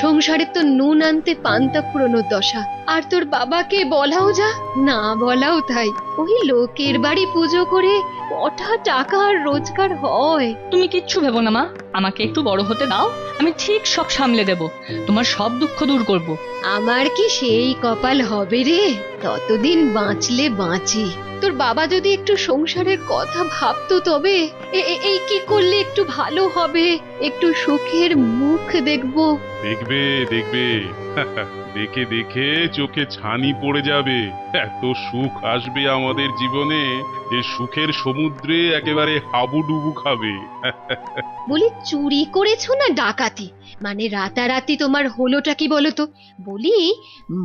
সংসারে তো নুন আনতে পান্তা ফুরোনোর দশা। আর তোর বাবাকে বলাও যা, না বলাও তাই। ওই লোকের বাড়ি পুজো করে কটা টাকা আর রোজগার হয়। তুমি কিচ্ছু ভেবো না মা, আমাকে একটু বড় হতে দাও, আমি ঠিক সব সামলে দেব, তোমার সব দুঃখ দূর করব। আমার কি সেই কপাল হবে রে? ততদিন বাঁচলে বাঁচি। তোর বাবা যদি একটু সংসারের কথা ভাবতো, তবে এই কি করলে একটু ভালো হবে, একটু সুখের মুখ দেখবো। দেখবে দেখবে দেখে দেখে চোখে ছানি পড়ে যাবে। এত সুখ আসবে আমাদের জীবনে যে সুখের সমুদ্রে একেবারে হাবুডুবু খাবে। বলি, চুরি করেছো না ডাকাতি? মানে রাতারাতি তোমার হলোটা কি বলতো? বলি,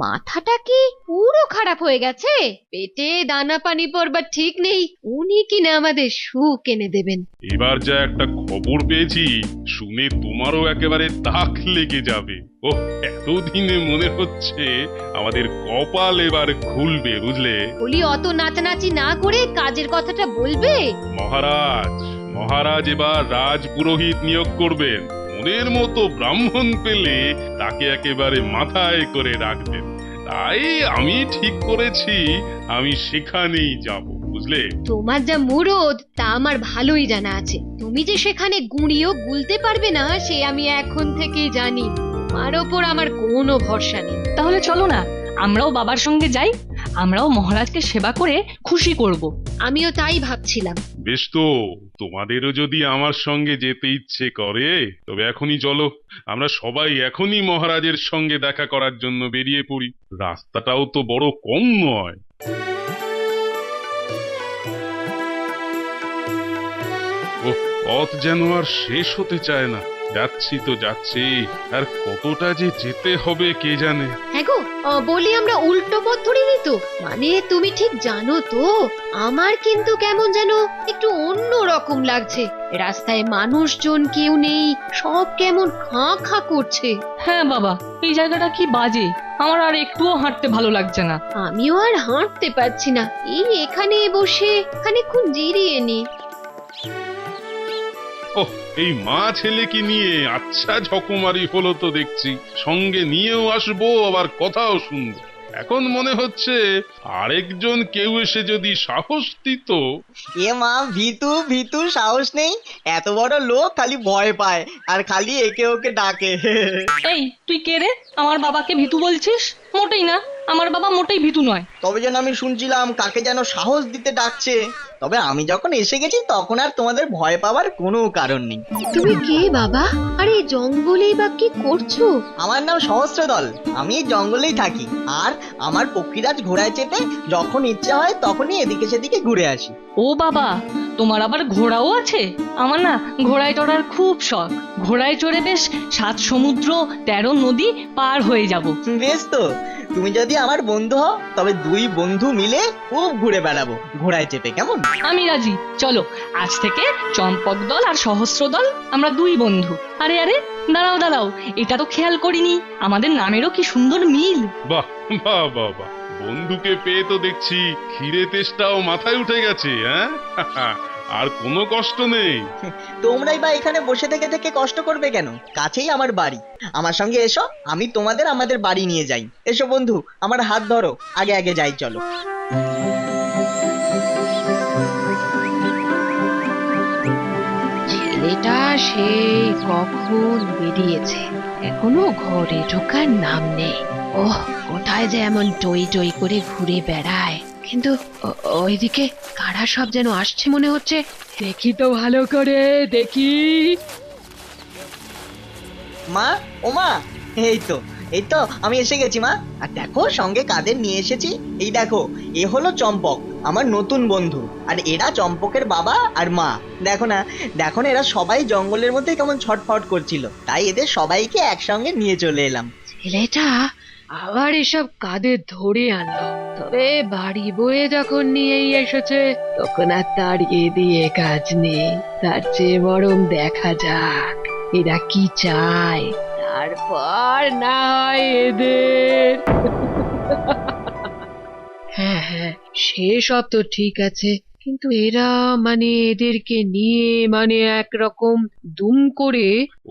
মাথাটা কি পুরো খারাপ হয়ে গেছে? পেটে দানা পানি পড়বার ঠিক নেই। উনি কিনা আমাদের সুখ এনে দেবেন। এবার যা একটা খবর পেয়েছি, শুনে তোমারও একেবারে তাক লেগে যাবে। ও, এতদিনে মনে হচ্ছে আমাদের কপাল এবার খুলবে, বুঝলে? বলি, অত নাচানাচি না করে কাজের কথাটা বলবে। মহারাজ মহারাজ এবার রাজ পুরোহিত নিয়োগ করবেন। মনের মতো ব্রাহ্মণ পেলে তাকে একেবারে মাথায় করে রাখবেন। তাই আমি ঠিক করেছি আমি সেখানেই যাব, বুঝলে? তোমার যা মুরদ তা আমার ভালোই জানা আছে। তুমি যে সেখানে গুঁড়িও গুলতে পারবে না, সে আমি এখন থেকেই জানি। তোমার ওপর আমার কোনো ভরসা নেই। তাহলে চলো না, আমরাও বাবার সঙ্গে যাই, আমরাও মহারাজকে সেবা করে খুশি করব। আমিও তাই ভাবছিলাম। বেশ তো, তোমাদেরও যদি আমার সঙ্গে যেতে ইচ্ছে করে তবে এখনই চলো। আমরা সবাই এখনই মহারাজের সঙ্গে দেখা করার জন্য বেরিয়ে পড়ি। রাস্তাটাও তো বড় কম নয়। ও, পথ যেন আর শেষ হতে চায় না। যাচ্ছি তো যাচ্ছি, আর কতটা যে যেতে হবে কে জানে। হ্যাঁ গো, বলি আমরা উল্টো পথ ধরে নি তো? মানে তুমি ঠিক জানো তো, আমার কিন্তু কেমন যেন একটু অন্য রকম লাগছে। রাস্তায় মানুষজন কেউ নেই, সব কেমন খাঁ খাঁ করছে। হ্যাঁ বাবা, এই জায়গাটা কি বাজে, আমার আর একটুও হাঁটতে ভালো লাগছে না। আমিও আর হাঁটতে পারছি না। এই এখানে বসে খানিকক্ষণ জিরিয়ে নি। ও, এই মা ছেলে কি নিয়ে আচ্ছা ঝকমারি হলো তো দেখছি। সঙ্গে নিয়েও আসবো, আবার কথাও শুনবো। এখন মনে হচ্ছে আরেকজন কেউ এসে যদি সাহস দিত। এ মা, ভিতু ভিতু সাহস নেই? এত বড় লোক খালি ভয় পায় আর খালি একে ওকে ডাকে। এই তুই কে রে, আমার বাবাকে ভীতু বলছিস? মোটেই না, আমার বাবা মোটেই ভীতু নয়। তবে যেন আমি শুনছিলাম কাকে যেন সাহস দিতে ডাকছে। তবে আমি যখন এসে গেছি তখন আর তোমাদের ভয় পাওয়ার কোনো কারণ নেই। তুমি কে বাবা? আরে জঙ্গলে বা কি করছো? আমার নাম সহস্রদল, আমি এই জঙ্গলেই থাকি। আর আমার পক্ষীরাজ ঘোড়ায় চেপে যখন ইচ্ছা হয় তখনই এদিকে সেদিকে ঘুরে আসি। ও বাবা, তোমার আবার ঘোড়াও আছে? আমার না ঘোড়ায় চড়ার খুব শখ। ঘোড়ায় চড়ে বেশ 7 সমুদ্র 13 নদী পার হয়ে যাব। বেশ তো, তুমি যদি আমার বন্ধু হও তবে 2 বন্ধু মিলে খুব ঘুরে বেড়াবো ঘোড়ায় চেপে, কেমন? আমি রাজি, চলো। আজ থেকে চম্পক দল আর সহস্র দল আমরা 2 বন্ধু। আরে আরে, দাঁড়াও দাঁড়াও, এটা তো খেয়াল করিনি, আমাদের নামেরও কি সুন্দর মিল। বাহ বাহ বাহ বাহ, বন্ধুকে পেয়ে তো দেখছি খিরে তেষ্টাও মাথায় উঠে গেছে। হ্যাঁ, আর কোনো কষ্ট নেই। তোমরাই বা এখানে বসে থেকে থেকে কষ্ট করবে কেন? কাছেই আমার বাড়ি, আমার সঙ্গে এসো, আমি তোমাদের আমাদের বাড়ি নিয়ে যাই। এসো বন্ধু, আমার হাত ধরো, আগে আগে যাই চলো। ছেলেটা সেই কখন বেরিয়েছে, এখনো ঘরে ঢোকার নাম নেই। ওহ, কোথায় যে এমন টই টই করে ঘুরে বেড়ায়। কিন্তু ওইদিকে কারা সব যেন আসছে মনে হচ্ছে। দেখি তো ভালো করে, দেখি। মা, ও মা, এই তো আমি এসে গেছি মা। আর দেখো সঙ্গে কাদের নিয়ে এসেছি। এই দেখো, এ হলো চম্পক, আমার নতুন বন্ধু। আর এরা চম্পকের বাবা আর মা। দেখো না, দেখো না, এরা সবাই জঙ্গলের মধ্যে কেমন ছটফট করছিল, তাই এদের সবাইকে একসঙ্গে নিয়ে চলে এলাম। ছেলেটা আবার এসব কাঁধে ধরে আনলো। তবে বাড়ি বয়ে যখন নিয়েই এসেছে, তখন আর তাড়িয়ে দিয়ে কাজ নেই। তার চেয়ে বরং দেখা যাক এরা কি চায়, তারপর না হয় এদের। হ্যাঁ হ্যাঁ, সেসব তো ঠিক আছে, কিন্তু এরা মানে এদেরকে নিয়ে মানে একরকম দুম করে।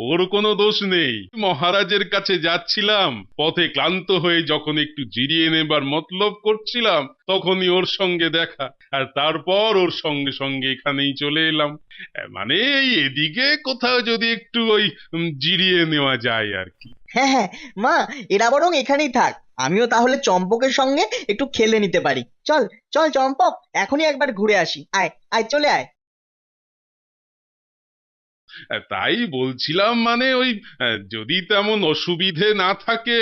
ওর কোনো দোষ নেই। মহারাজের কাছে যাচ্ছিলাম, পথে ক্লান্ত হয়ে যখন একটু জিরিয়ে নেবার মতলব করছিলাম তখনই ওর সঙ্গে দেখা, আর তারপর ওর সঙ্গে সঙ্গে এখানেই চলে এলাম। মানে এই এদিকে কোথাও যদি একটু ওই জিরিয়ে নেওয়া যায় আর কি। হ্যাঁ হ্যাঁ মা, এরা বরং এখানেই থাক, আমিও তাহলে চম্পকের সঙ্গে একটু খেলে নিতে পারি। চল চল চম্পক, এখনই একবার ঘুরে আসি। আয় আয়, চলে আয়। তাই বলছিলাম, মানে ওই যদি তেমন অসুবিধে না থাকে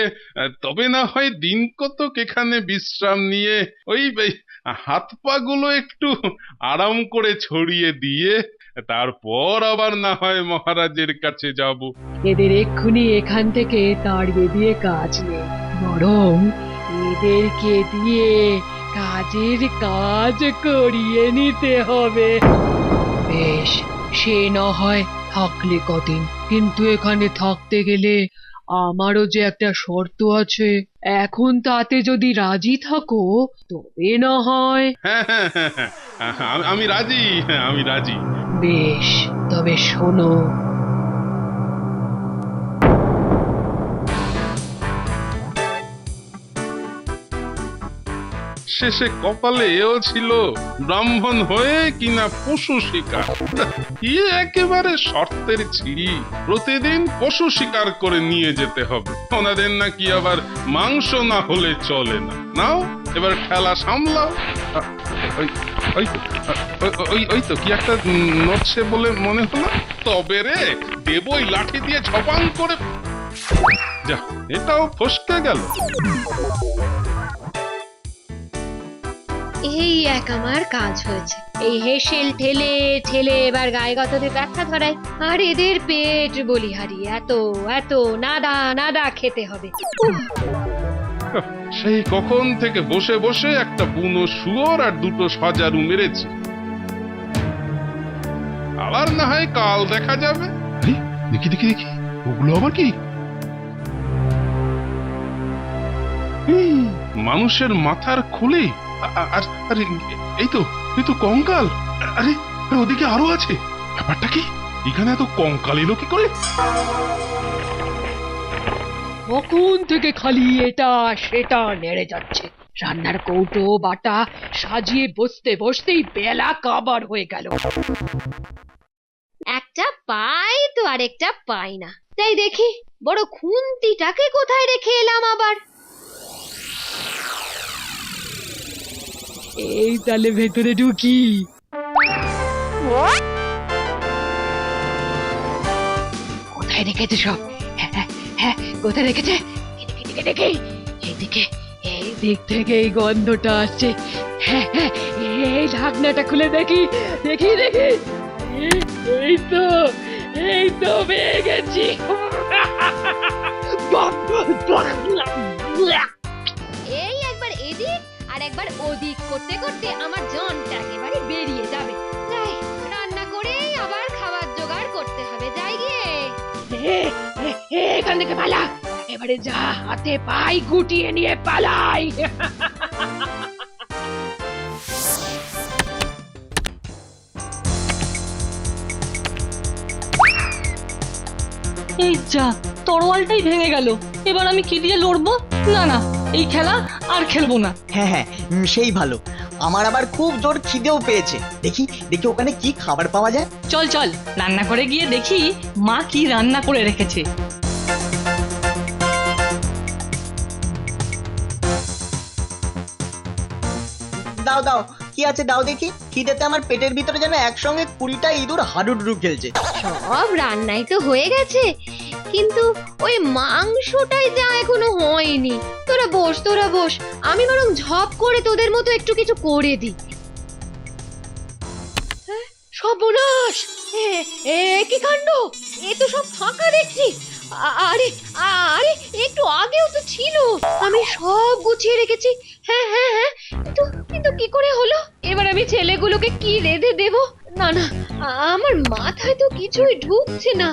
তবে না হয় দিন কতক এখানে বিশ্রাম নিয়ে ওই এই হাত পা গুলো একটু আরাম করে ছড়িয়ে দিয়ে তারপর আবার না হয় মহারাজের কাছে যাব। এদের এক্ষুনি এখান থেকে তাড়িয়ে দিয়ে কাজ নেই, বরং এদেরকে দিয়ে কাজের কাজ করিয়ে নিতে হবে। বেশ, সে না হয় থাকলে কদিন, কিন্তু এখানে থাকতে গেলে আমারও যে একটা শর্ত আছে। এখন তাতে যদি রাজি থাকো তবে না হয়। হ্যাঁ হ্যাঁ হ্যাঁ হ্যাঁ, আমি রাজি, হ্যাঁ আমি রাজি। বেশ, তবে শোনো, শেষে কপালে এও ছিল, ব্রাহ্মণ হয়ে কিনা পশু শিকার। কি একেবারে শর্তের ছিড়ি, প্রতিদিন পশু শিকার করে নিয়ে যেতে হবে। ওনাদের নাকি আবার মাংস না হলে চলে না। নাও এবার খেলা সামলাও। ওই ওই তো, ওই তো কি একটা নড়ছে বলে মনে হলো। তবে রে দেবই লাঠি দিয়ে ঝপাং করে, যা এটাও ফসকে গেল। এই এক আমার কাজ হয়েছে। এই হেসেল ঠেলে ঠেলে এবার গায়ে গতরে ব্যথা ধরায়, আর এদের পেট বলিহারি, এত এত নাদা নাদা খেতে হবে। সেই কখন থেকে বসে বসে একটা বুনো শুয়োর আর দুটো সজারু মেরেছি। আবার না হয় কাল দেখা যাবে। দেখি দেখি দেখি, ওগুলো আবার কি? মানুষের মাথার খুলি, আরে এই তো কঙ্কাল। আরে ওদিকে আরো আছে। ব্যাপারটা কি? এখানে এত কঙ্কাল এলো কি করে? কখন থেকে খালি এটা সেটা নেড়ে যাচ্ছে। রান্নার কৌটো বাটা সাজিয়ে বসতে বসতেই বেলা কাবার হয়ে গেল। একটা পাই তো আরেকটা পাই না, তাই দেখি বড় খুন্তিটাকে কোথায় রেখে এলাম আবার। এই তাহলে ভেতরে ঢুকি। কোথায় রেখেছে সব? হ্যাঁ হ্যাঁ হ্যাঁ, কোথায় রেখেছে? এদিকে দেখি, এইদিকে, এই দিক থেকে এই গন্ধটা আসছে। হ্যাঁ হ্যাঁ, এই ঢাকনাটা খুলে দেখি দেখি দেখি। এই তো পেয়ে গেছি। এই একবার এদিক আর একবার ওদিক করতে করতে আমার জানটা একেবারে বেরিয়ে যাবে। যাই, রান্না করেই আবার খাবার জোগাড় করতে হবে। যাই গিয়ে। এখান থেকে পালা, এবারে যা হাতে পাই গুটিয়ে নিয়ে পালাই। এই যা, তরোয়ালটাই ভেঙে গেল। এবার আমি কি দিয়ে লড়বো? না না, এই খেলা আর খেলবো না। হ্যাঁ হ্যাঁ, সেই ভালো। আমার আবার খুব জোর খিদেও পেয়েছে। দেখি দেখি ওখানে কি খাবার পাওয়া যায়। চল চল, রান্না করে গিয়ে দেখি মা কি রান্না করে রেখেছে। দাও দাও, কি আছে দাও দেখি। খিদেতে আমার পেটের ভিতরে যেন একসঙ্গে 20টা ইঁদুর হাডুডুডু খেলছে। সব রান্নাই তো হয়ে গেছে, কিন্তু ওই মাংসটাই যা এখনো হয়নি। তোরা বস, তোরা বস, আমি বরং ঝপ করে তোদের মতো একটু কিছু করে দিই। সর্বনাশ! এ কি কাণ্ড! এ তো সব ফাঁকা দেখছি। আরে আরে, একটু আগেও তো ছিল। আমি সব গুছিয়ে রেখেছি। হ্যাঁ হ্যাঁ হ্যাঁ, কিন্তু কি করে হলো? এবার আমি ছেলেগুলোকে কি রেঁধে দেব? না না, আমার মাথায় তো কিছুই ঢুকছে না।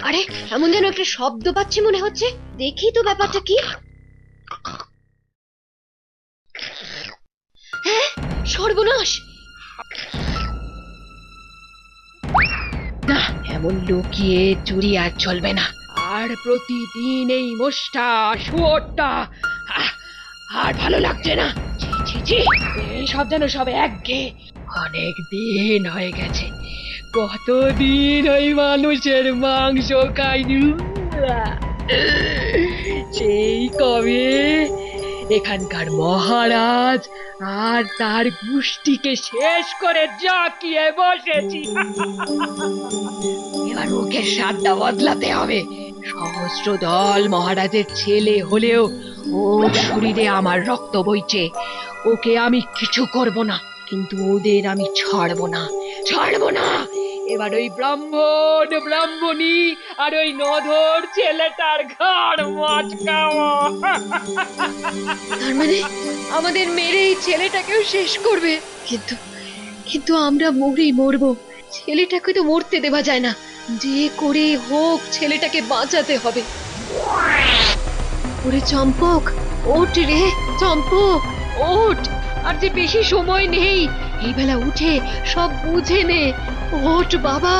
আরে, এমন যেন একটা শব্দ পাচ্ছি মনে হচ্ছে। দেখি তো ব্যাপারটা কি। সর্বনাশ! না, এমন লুকিয়ে চুরি আর চলবে না। আর প্রতিদিন এই মোষটা শুয়োরটা আর ভালো লাগছে না। ছি ছি ছি, সব যেন সব একঘেয়ে। অনেক দিন হয়ে গেছে, কতদিন ওই মানুষের মাংস খাইনি। সেই কবে এখানকার মহারাজ আর তার গোষ্ঠীকে শেষ করে জাকিয়ে বসেছি। এবার মুখের স্বাদটা বদলাতে হবে। সহস্র দল মহারাজের ছেলে হলেও ওর শরীরে আমার রক্ত বইছে। ওকে আমি কিছু করব না, কিন্তু ওদের আমি ছাড়বো না, ছাড়বো না। এবার ওই ব্রাহ্মণ ব্রাহ্মণী আর ওই নধর ছেলেটার ঘাড় মচকাবো। তার মানে আমাদের মেরে এই ছেলেটাকেও শেষ করবে। কিন্তু কিন্তু আমরা মরবো। ছেলেটাকে তো মরতে দেওয়া যায় না। যে করে হোক ছেলেটাকে বাঁচাতে হবে। ওরে চম্পক, ওঠ রে চম্পক, ওঠ। আর যে বেশি সময় নেই, এই বেলা উঠে সব বুঝে নে। ওঠ বাবা,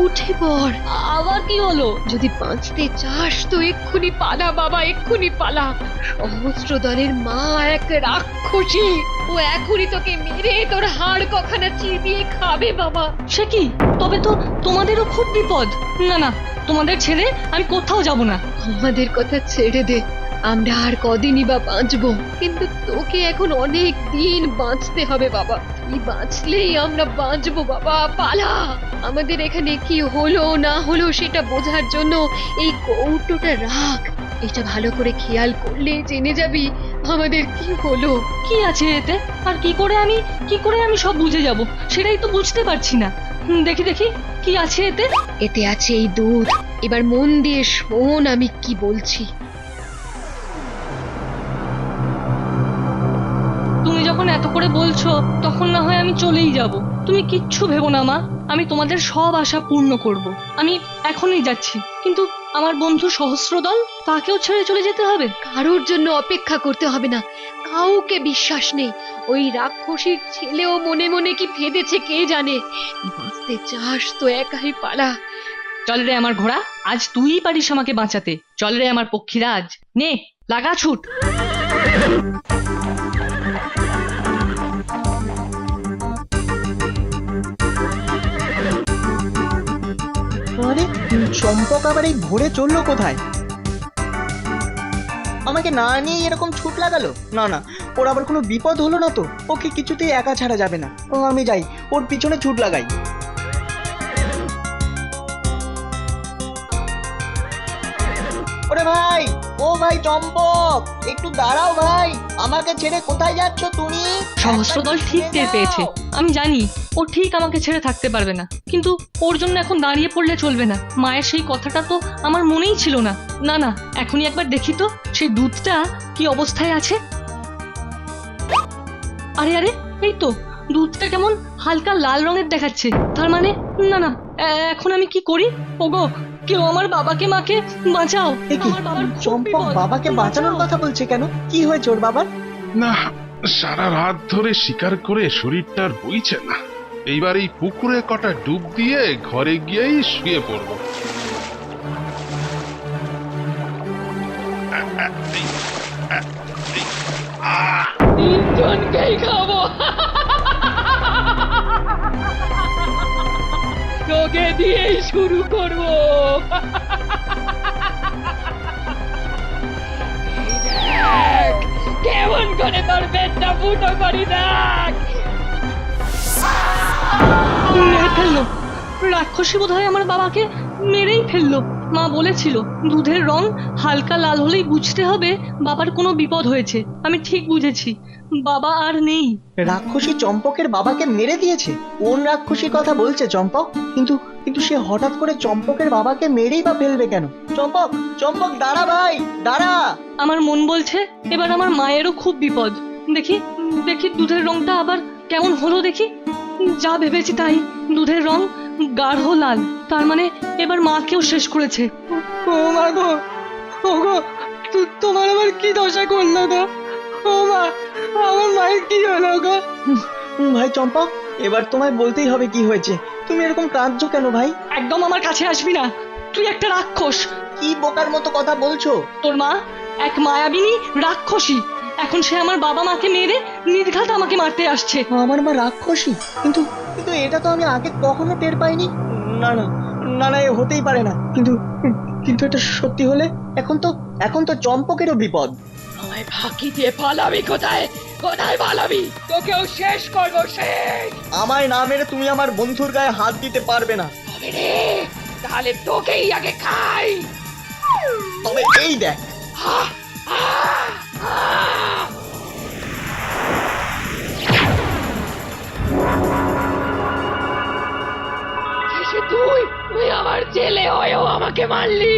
উঠে পড়। আবার কি হলো? যদি বাঁচতে চাস তো এক্ষুনি পালা বাবা, এক্ষুনি পালা। সহস্রদলের মা এক রাক্ষসী, ও এখনই তোকে মেরে তোর হাড় কখানা চিবিয়ে খাবে বাবা। সে কি? তবে তো তোমাদেরও খুব বিপদ। না না, তোমাদের ছেড়ে আমি কোথাও যাব না। আমাদের কথা ছেড়ে দে, আমরা আর কদিনই বা বাঁচবো। কিন্তু তোকে এখন অনেক দিন বাঁচতে হবে বাবা। তুই বাঁচলেই আমরা বাঁচবো বাবা। পালা। আমাদের এখানে কি হলো না হলো সেটা বোঝার জন্য এই কৌটোটা রাখ। এটা ভালো করে খেয়াল করলে জেনে যাবি আমাদের কি হলো। কি আছে এতে? আর কি করে আমি সব বুঝে যাব সেটাই তো বুঝতে পারছি না। দেখি দেখি কি আছে এতে। এতে আছে এই দুধ। এবার মন দিয়ে শোন আমি কি বলছি। তুমি যখন এত করে বলছো তখন না হয় আমি চলেই যাব। তুমি কিচ্ছু ভেবো না মা, আমি তোমাদের সব আশা পূর্ণ করব। আমি এখনই যাচ্ছি, কিন্তু আমার বন্ধু সহস্রদল, তাকেও ছেড়ে চলে যেতে হবে? কারোর জন্য অপেক্ষা করতে হবে না। কাউকে বিশ্বাস নেই। ওই রাক্ষসীর ছেলেও মনে মনে কি ফেদেছে কে জানে। বাঁচতে চাস তো একাই পালা। চল রে আমার ঘোড়া, আজ তুই পারিস আমাকে বাঁচাতে। চল রে আমার পক্ষীরাজ, নে লাগা ছুট। আরে চম্পক আবার এই ভোরে চললো কোথায়? আমাকে না নিয়ে এরকম ছুট লাগালো। না না, ওর আবার কোনো বিপদ হলো না তো? ওকে কিছুতেই একা ছাড়া যাবে না। ও আমি যাই, ওর পিছনে ছুট লাগাই। ওরে ভাই, ও ভাই চম্পক, একটু দাঁড়াও ভাই। আমাকে ছেড়ে কোথায় যাচ্ছ তুমি? সহস্রদল ঠিক টের পেয়েছে। আমি জানি ও ঠিক আমাকে ছেড়ে থাকতে পারবে না, কিন্তু ওর জন্য এখন দাঁড়িয়ে পড়লে চলবে না। মায়ের সেই কথাটা তো আমার মনেই ছিল না। না না, এখনই একবার দেখি তো সেই দুধটা কি অবস্থায় আছে। আরে আরে, এই তো দুধটা কেমন হালকা লাল রঙের দেখাচ্ছে। তার মানে না না, এখন আমি কি করি? ওগো, কেউ আমার বাবাকে মাকে বাঁচাও। এ কি, আমার বাবার খুব চম্পক বিপদ। বাবাকে বাঁচানোর বাঁচাও। কথা বলছে কেন? কি হয়েছে ওর বাবার? না, সারা রাত ধরে শিকার করে শরীরটা আর বইছে না। এইবার এই পুকুরে কটা ডুব দিয়ে ঘরে গিয়েই শুয়ে পড়বো। তিনজনকেই খাবো। তোকে দিয়েই শুরু করবো। এই দেখ, কেমন করে তোর পেটটা ফুটো করি দেখ। মেরে ফেললো। রাক্ষসী বোধহয় আমার বাবাকে মেরেই ফেললো। মা বলেছিল দুধের রং হালকা লাল হলেই বুঝতে হবে বাবার কোনো বিপদ হয়েছে। আমি ঠিক বুঝেছি, বাবা আর নেই। রাক্ষসী চম্পকের বাবাকে মেরে দিয়েছে? কোন রাক্ষসীর কথা বলছে চম্পক? কিন্তু কিন্তু সে হঠাৎ করে চম্পকের বাবাকে মেরেই বা ফেলবে কেন? চম্পক, চম্পক দাঁড়া ভাই, দাঁড়া। আমার মন বলছে এবার আমার মায়েরও খুব বিপদ। দেখি দেখি দুধের রংটা আবার কেমন হলো দেখি। যা ভেবেছি তাই, দুধের রং গাঢ় লাল। তার মানে এবার মাকেও শেষ করেছে। ও মা গো, ও গো, তোমার আবার কি দশা করলো গো? ও মা, আমার মায়ের কি হলো গো? ভাই চম্পক, এবার তোমায় বলতেই হবে কি হয়েছে। তুমি এরকম কাঁদছো কেন ভাই? একদম আমার কাছে আসবি না, তুই একটা রাক্ষস। কি বোকার মতো কথা বলছো? তোর মা এক মায়াবিনী রাক্ষসী, এখন সে আমার বাবা মাকে মেরে নির্ঘাত আমাকে মারতে আসছে। আমার মা রাক্ষসী? কিন্তু কিন্তু এটা তো আমি আগে কখনো টের পাইনি। না না না না, এ হতেই পারে না। কিন্তু কিন্তু এটা সত্যি হলে এখন তো চম্পকেরও বিপদ। আমায় ফাঁকি দিয়ে পালাবি কোথায়? কোথায় পালাবি? তোকেও শেষ করবো, শেষ। আমায় না মেরে তুমি আমার বন্ধুর গায়ে হাত দিতে পারবে না। হবে রে, তাহলে তোকেই আগে খাই। তবে এই দেখ, শেষে তুই তুই আমার ছেলে হয়েও আমাকে মারলি।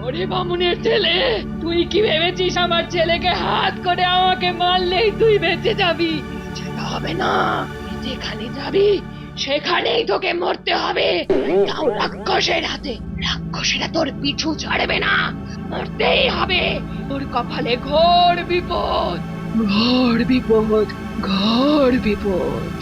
ওরে বামুনের ছেলে, তুই কি ভেবেছিস আমার ছেলেকে হাত করে আমাকে মারলেই তুই বেঁচে যাবি? সেটা হবে না। যেখানে যাবি সেখানেই তোকে মরতে হবে, তাও রাক্ষসের হাতে। রাক্ষসেরা তোর পিছু ছাড়বে না, মরতেই হবে। তোর কপালে ঘোর বিপদ, ঘোর বিপদ, ঘোর বিপদ।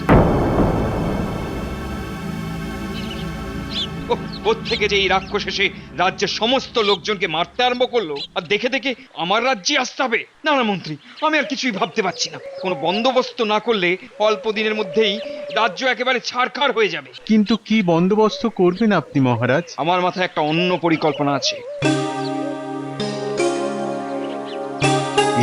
কোত্থেকে যে এই রাক্ষস এসে রাজ্যের সমস্ত লোকজনকে মারতে আরম্ভ করলো, আর দেখে দেখে আমার রাজ্যে আসতে হবে? না না মন্ত্রী, আমি আর কিছুই ভাবতে পারছি না। কোনো বন্দোবস্ত না করলে অল্প দিনের মধ্যেই রাজ্য একেবারে ছারখার হয়ে যাবে। কিন্তু কি বন্দোবস্ত করবেন আপনি মহারাজ? আমার মাথায় একটা অন্য পরিকল্পনা আছে।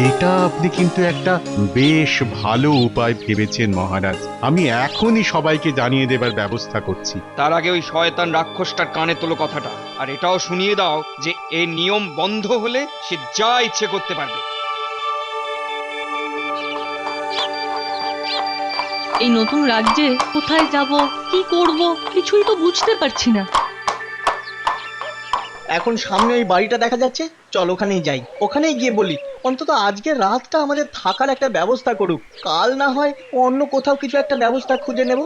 এটা আপনি কিন্তু একটা বেশ ভালো উপায় ভেবেছেন মহারাজ। আমি এখনই সবাইকে জানিয়ে দেবার ব্যবস্থা করছি। তার আগে ওই শয়তান রাক্ষসটার কানে তোলো কথাটা, আর এটাও শুনিয়ে দাও যে এই নিয়ম বন্ধ হলে সে যা ইচ্ছে করতে পারবে। এই নতুন রাজ্যে কোথায় যাব, কি করব, কিছুই তো বুঝতে পারছি না। এখন সামনে ওই বাড়িটা দেখা যাচ্ছে, চল ওখানেই যাই। ওখানেই গিয়ে বলি অন্তত আজকে রাতটা আমাদের থাকার একটা ব্যবস্থা করুক। কাল না হয় অন্য কোথাও কিছু একটা ব্যবস্থা খুঁজে নেব।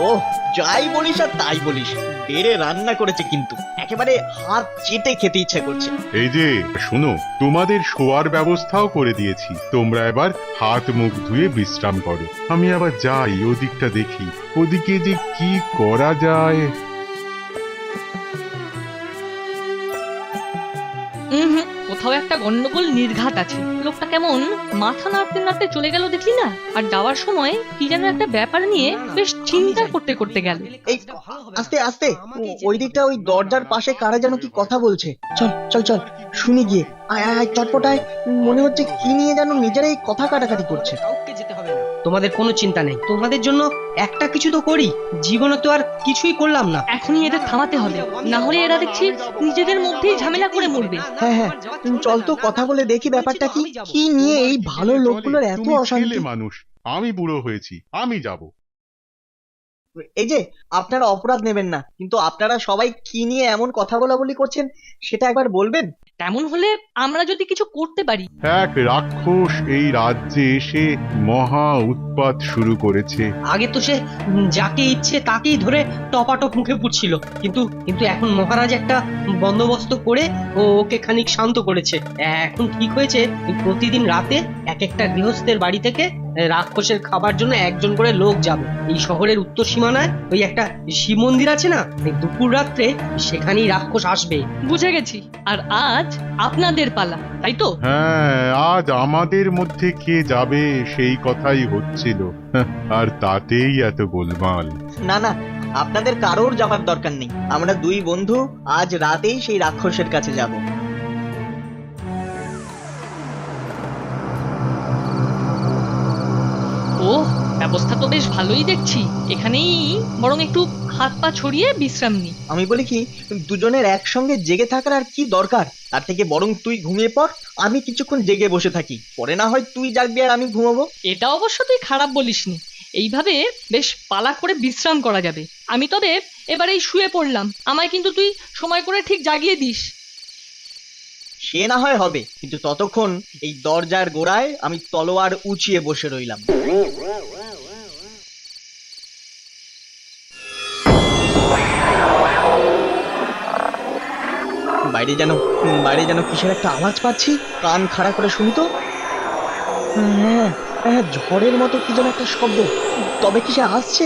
ও যাই বলিস আর তাই বলিস, বেড়ে রান্না করেছে কিন্তু একেবারে হাত চেটে খেতে ইচ্ছে করছে। এই যে শোনো, তোমাদের শোয়ার ব্যবস্থাও করে দিয়েছি। তোমরা এবার হাত মুখ ধুয়ে বিশ্রাম করো। আমি আবার যাই ওদিকটা দেখি, ওদিকে যে কি করা যায়। কোথাও একটা গন্ডগোল নির্ঘাত আছে। লোকটা কেমন মাথা নাড়তে নাড়তে চলে গেল দেখলি না? আর যাওয়ার সময় কি যেন একটা ব্যাপার নিয়ে বেশ চিন্তা করতে করতে গেল। এই আস্তে আস্তে, ওই দিকটা ওই দরজার পাশে কারা যেন কি কথা বলছে। চল চল চল, শুনি গিয়ে। আয় আয় আয়, চটপটায়। মনে হচ্ছে কি নিয়ে যেন নিজেরাই কথা কাটাকাটি করছে। কাউকে যেতে হবে না, তোমাদের কোনো চিন্তা নেই। তোমাদের জন্য একটা কিছু তো করি, জীবনে তো আর কিছুই করলাম না। এখনই এদের থামাতে হবে, না হলে এরা দেখছি নিজেদের মধ্যেই ঝামেলা করে মরবে। হ্যাঁ হ্যাঁ, চল তো কথা বলে দেখি ব্যাপারটা কি। কি নিয়ে এই ভালো লোকগুলোর এত তুমি অশান্তি? ছেলে মানুষ, আমি বুড়ো হয়েছি, আমি যাব। এই যে আপনারা অপরাধ নেবেন না, কিন্তু আপনারা সবাই কি নিয়ে এমন কথা বলাবলি করছেন সেটা একবার বলবেন? তেমন হলে আমরা যদি কিছু করতে পারি। এক রাক্ষস এই রাজ্যে এসে মহা উৎপাত শুরু করেছে। আগে তো সে যাকে ইচ্ছে তাকেই ধরে টপাটপ মুখে পুচ্ছিল, কিন্তু কিন্তু এখন মহারাজ একটা বন্দোবস্ত করে ওকে খানিক শান্ত করেছে। এখন ঠিক হয়েছে, প্রতিদিন রাতে এক একটা গৃহস্থের বাড়ি থেকে রাক্ষসের খাবার জন্য একজন করে লোক যাবে। এই শহরের উত্তর সীমানায় ওই একটা শিব মন্দির আছে না, দুপুর রাত্রে সেখানেই রাক্ষস আসবে। বুঝে গেছি। আর আজ আপনাদের পালা, তাই তো? হ্যাঁ, আজ আমাদের মধ্যে কে যাবে সেই কথাই হচ্ছিল, আর তাতেই এত গোলমাল। না না, আপনাদের কারোর যাবার দরকার নেই। আমরা দুই বন্ধু আজ রাতেই সেই রাক্ষসের কাছে যাব। ও, ব্যবস্থা তো বেশ ভালোই দেখছি। এখানেই বরং একটু হাত পা ছড়িয়ে বিশ্রাম নি। আমি বলি কি, দুজনের একসঙ্গে জেগে থাকার আর কি দরকার? তার থেকে বরং তুই ঘুমিয়ে পড়, আমি কিছুক্ষণ জেগে বসে থাকি। পরে না হয় তুই জাগবি আর আমি ঘুমাবো। এটা অবশ্য তুই খারাপ বলিসনি। এইভাবে বেশ পালা করে বিশ্রাম করা যাবে। আমি তবে এবারেই শুয়ে পড়লাম। আমায় কিন্তু তুই সময় করে ঠিক জাগিয়ে দিস। সে না হয় হবে, কিন্তু ততক্ষণ এই দরজার গোড়ায় আমি তলোয়ার উঁচিয়ে বসে রইলাম। বাইরে যেন কিসের একটা আওয়াজ পাচ্ছি। কান খাড়া করে শুনি তো। হ্যাঁ হ্যাঁ, ঝড়ের মতো কি যেন একটা শব্দ। তবে কি সে আসছে?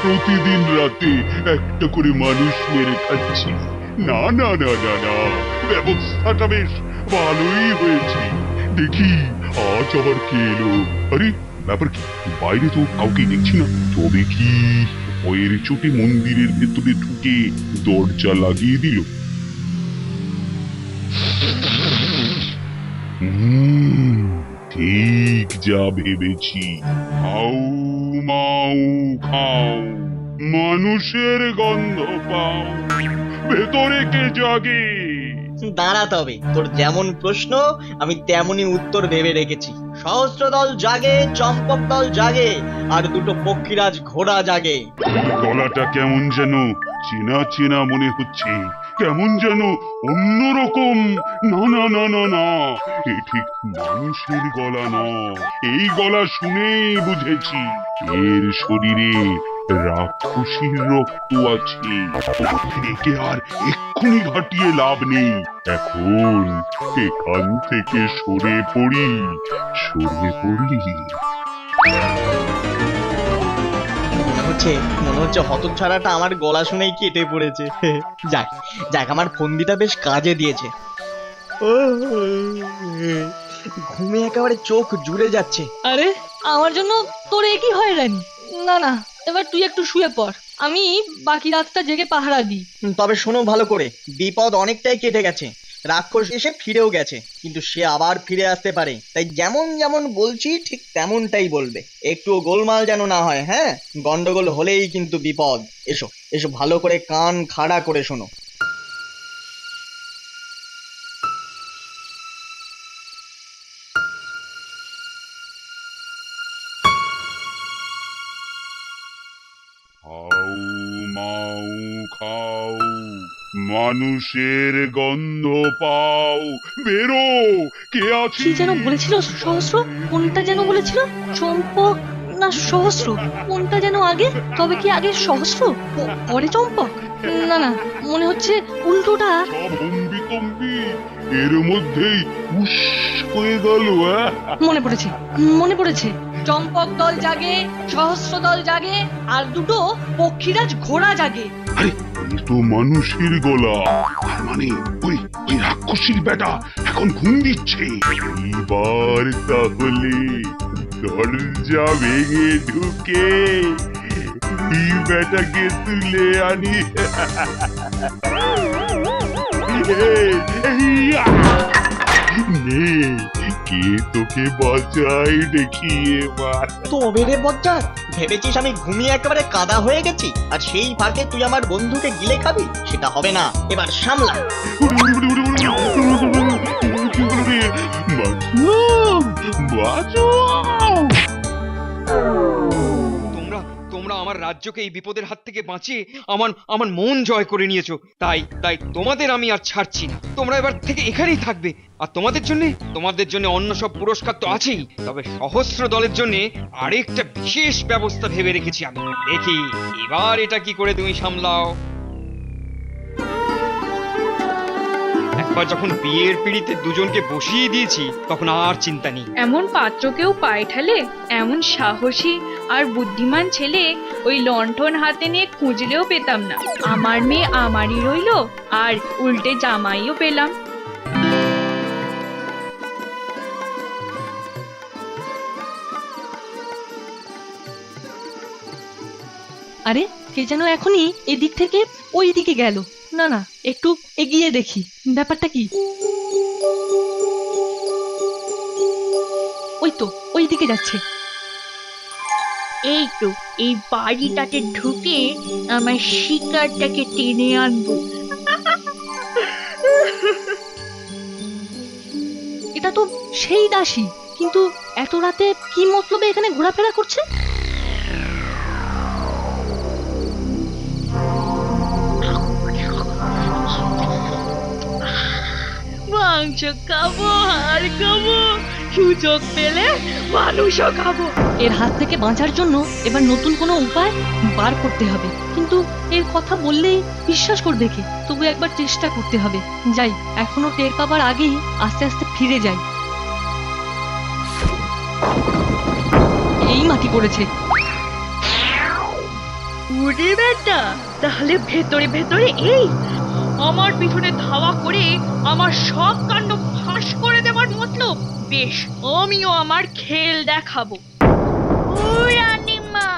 প্রতিদিন রাতে একটা করে মানুষ মেরে খাচ্ছি। না না না না না, ব্যবস্থাটা বেশ ভালোই হয়েছে। দেখি আজ আবার কে এলো? আরে ব্যাপার কি? বাইরে তো কাউকে দেখছি না। তবে কি ভয়ের চোটে মন্দিরের ভেতরে ঢুকে দরজা লাগিয়ে দিল? ঠিক যা ভেবেছি। খাও মাও খাও, মানুষের গন্ধ পাও, ভেতরে কে জাগে? দাঁড়া, তবে তোর যেমন প্রশ্ন আমি তেমনই উত্তর ভেবে রেখেছি। সহস্র দল জাগে, চম্পক দল জাগে, আর দুটো পক্ষীরাজ ঘোড়া জাগে। গলাটা কেমন যেন চেনা চেনা মনে হচ্ছে, কেমন যেন অন্যরকম। না না না না না, এ ঠিক মানুষের গলা না। এই গলা শুনেই বুঝেছি এর শরীরে রাক্ষসীর রক্ত আছে। একে আর এক্ষুনি ঘাটিয়ে লাভ নেই। এখন এখান থেকে সরে পড়ি। মনে হচ্ছে হতচ্ছাড়াটা আমার গলা শুনেই কেটে পড়েছে। যাক যাক, আমার ফন্দিটা বেশ কাজে দিয়েছে। ঘুমে একেবারে চোখ জুড়ে যাচ্ছে। আরে আমার জন্য তোর এ কি হয় রানি? না না, এবার তুই একটু শুয়ে পড়, আমি বাকি রাতটা জেগে পাহারা দিই। তবে শোনো ভালো করে, বিপদ অনেকটাই কেটে গেছে। রাক্ষস এসে ফিরেও গেছে, কিন্তু সে আবার ফিরে আসতে পারে। তাই যেমন যেমন বলছি ঠিক তেমনটাই বলবে। একটুও গোলমাল যেন না হয়। হ্যাঁ, গন্ডগোল হলেই কিন্তু বিপদ। এসো এসো, ভালো করে কান খাড়া করে শোনো। খাও মাও খাও, মানুষের গন্ধ পাও, বেরো। কে আছে? কি যেন বলেছিল সহস্র? কোনটা যেন বলেছিল? চম্পক না সহস্র? কোনটা যেন আগে? তবে কি আগে সহস্র পরে চম্পক? না না, মনে হচ্ছে উল্টোটা। সব হম্বিতম্বি এর মধ্যেই উস হয়ে গেল। মনে পড়েছে। চম্পক দল জাগে, সহস্র দল জাগে, আর দুটো পক্ষীরাজ ঘোড়া জাগে। আরে এ তো মানুষের গলা। তার মানে ওই রাক্ষসীর বেটা এখন ঘুম দিচ্ছে। এবার তাহলে দরজা ভেঙে ঢুকে এই বেটাকে তুলে আনি। নে, কে তোকে বাঁচাই দেখি এবার। তবে রে বজ্জাত, ভেবেছিস আমি ঘুমিয়ে একেবারে কাদা হয়ে গেছি আর সেই ফাঁকে তুই আমার বন্ধুকে গিলে খাবি? সেটা হবে না। এবার সামলা। তোমরা তোমরা আমার রাজ্যকে এই বিপদের হাত থেকে বাঁচিয়ে আমার মন জয় করে নিয়েছো। তাই তোমাদের আমি আর ছাড়ছি না। তোমরা এবার থেকে এখানেই থাকবে। আর তোমাদের জন্য অন্য সব পুরস্কার তো আছেই, তবে সহস্র দলের জন্য আরেকটা বিশেষ ব্যবস্থা ভেবে রেখেছি আমি। দেখি এবার এটা কি করে তুমি সামলাও। একবার যখন বিয়ের পিঁড়িতে দুজনকে বসিয়ে দিয়েছি, তখন আর চিন্তা নেই। এমন পাত্রকেও পায়ে ঠেলে? এমন সাহসী আর বুদ্ধিমান ছেলে ওই লণ্ঠন হাতে নিয়ে খুঁজলেও পেতাম না। আমার মেয়ে আমারই রইলো, আর উল্টে জামাইও পেলাম। আরে কে যেন এখনই এদিক থেকে ওই দিকে গেল। না না, একটু এগিয়ে দেখি ব্যাপারটা কি। ওই তো ওই দিকে যাচ্ছে। এই তো এই বাড়িটাতে ঢুকে আমার শিকারটাকে টেনে আনবো। এটা তো সেই দাসী, কিন্তু এত রাতে কি মতলবে এখানে ঘোরাফেরা করছে? মাংস খাবো, হাড় খাবো, সুযোগ পেলে মানুষও খাবো। এর হাত থেকে বাঁচার জন্য এবার নতুন কোনো উপায় বার করতে হবে, কিন্তু এর কথা বললেই বিশ্বাস করবে কি? তবু একবার চেষ্টা করতে হবে। যাই, এখনো টের পাবার আগেই আস্তে আস্তে ফিরে যাই। এই মাটি পড়েছে। উড়ে বেটা, তাহলে ভেতরে ভেতরে এই আমার পিছনে ধাওয়া করে আমার সব কাণ্ড ফাঁস করে দেওয়ার মতলব? বেশ, আমিও আমার খেল দেখাবো। ও রানীমা,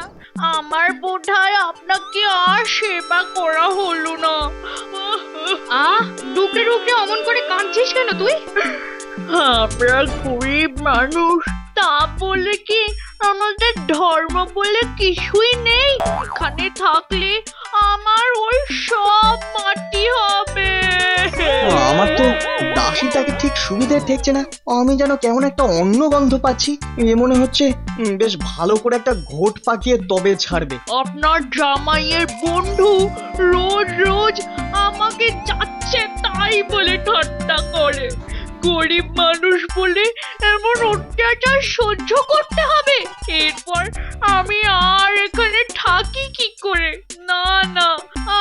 আমার বোধহয় আপনাকে আর সেবা করা হলো না। ডুকরে ডুকরে অমন করে কাঁদছিস কেন তুই? আমরা গরিব মানুষ, তা বলে কি আমাদের ধর্ম বলে কিছুই নেই? এখানে থাকলে আমার ওই সব মাটি হবে। আমার তো দাসীটাকে ঠিক সুবিধে ঠেকছে না। আমি যেন কেমন একটা অন্য গন্ধ পাচ্ছি। এ মনে হচ্ছে বেশ ভালো করে একটা ঘোট পাকিয়ে তবে ছাড়বে। আপনার জামাইয়ের বন্ধু রোজ রোজ আমাকে যাচ্ছে তাই বলে ঠাট্টা করে। গরিব মানুষ বলে এমন অত্যাচার সহ্য করতে হবে? এরপর আমি আর এখানে থাকি কি করে? না না,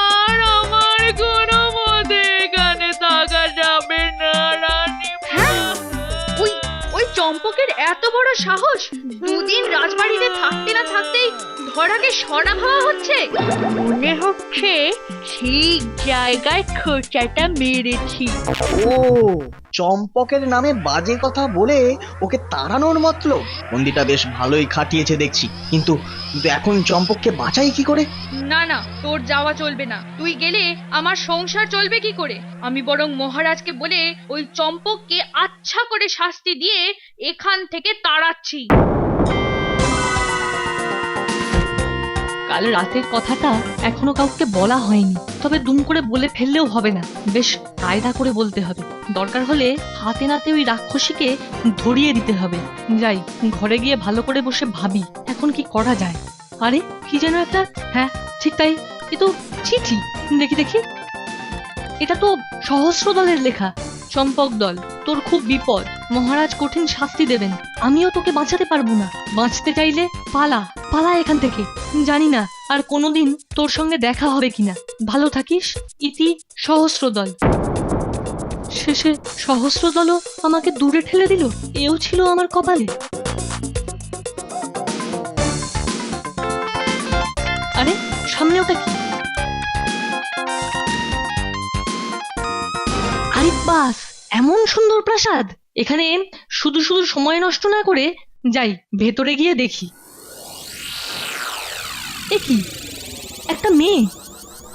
আর আমার কোনো মতে এখানে থাকা যাবে না রানীমা। ওই চম্পকের এত বড় সাহস! দুদিন রাজবাড়িতে থাকতে না থাকতেই ধরাকে সরা ভাবা হচ্ছে। মনে হচ্ছে ঠিক জায়গায় খোঁচাটা মেরেছি। ও, চম্পকের নামে বাজে কথা বলে ওকে তাড়ানোর মতলব। বন্দিটা বেশ ভালোই খাটিয়েছে দেখছি, কিন্তু এখন চম্পককে বাঁচাই কি করে? না না, তোর যাওয়া চলবে না। তুই গেলে আমার সংসার চলবে কি করে? আমি বরং মহারাজকে বলে ওই চম্পককে আচ্ছা করে শাস্তি দিয়ে এখান থেকে তাড়াচ্ছি। কাল রাতের কথাটা এখনো কাউকে বলা হয়নি, তবে দুম করে বলে ফেললেও হবে না, বেশ কায়দা করে বলতে হবে। দরকার হলে হাতে নাতে ওই রাক্ষসীকে ধরিয়ে দিতে হবে। যাই, ঘরে গিয়ে ভালো করে বসে ভাবি এখন কি করা যায়। আরে কি যেন একটা, হ্যাঁ ঠিক তাই, এ তো চিঠি। দেখি দেখি, এটা তো সহস্র দলের লেখা। চম্পক দল, তোর খুব বিপদ, মহারাজ কঠিন শাস্তি দেবেন, আমিও তোকে বাঁচাতে পারবো না। বাঁচতে চাইলে পালা, পালা এখান থেকে। জানি না আর কোনোদিন তোর সঙ্গে দেখা হবে কিনা। ভালো থাকিস, ইতি সহস্র দল। শেষে সহস্র দলও আমাকে দূরে ঠেলে দিল। এও ছিল আমার কপালে। আরে সামনে ওটা কি? আরে বাস, এমন সুন্দর প্রাসাদ! এখানে শুধু শুধু সময় নষ্ট না করে যাই, ভেতরে গিয়ে দেখি। এ কি? একটা মেয়ে,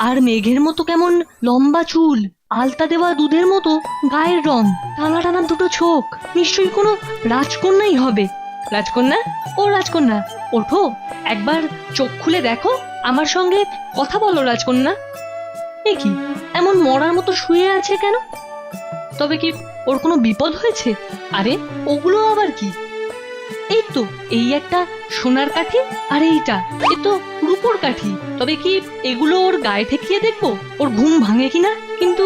আর মেঘের মতো কেমন লম্বা চুল, আলতা দেওয়া দুধের মতো গায়ের রং, টানা টানা দুটো চোখ। নিশ্চয়ই কোনো রাজকন্যাই হবে। রাজকন্যা, ও রাজকন্যা, ওঠো, একবার চোখ খুলে দেখো, আমার সঙ্গে কথা বলো রাজকন্যা। এ কি, এমন মরার মতো শুয়ে আছে কেন? তবে কি ওর কোনো বিপদ হয়েছে? আরে ওগুলো আবার কি? এই তো, এই একটা সোনার কাঠি, আর এইটা এ তো রূপোর কাঠি। তবে কি এগুলো ওর গায়ে ঠেকিয়ে দেখবো, ওর ঘুম ভাঙে কিনা? কিন্তু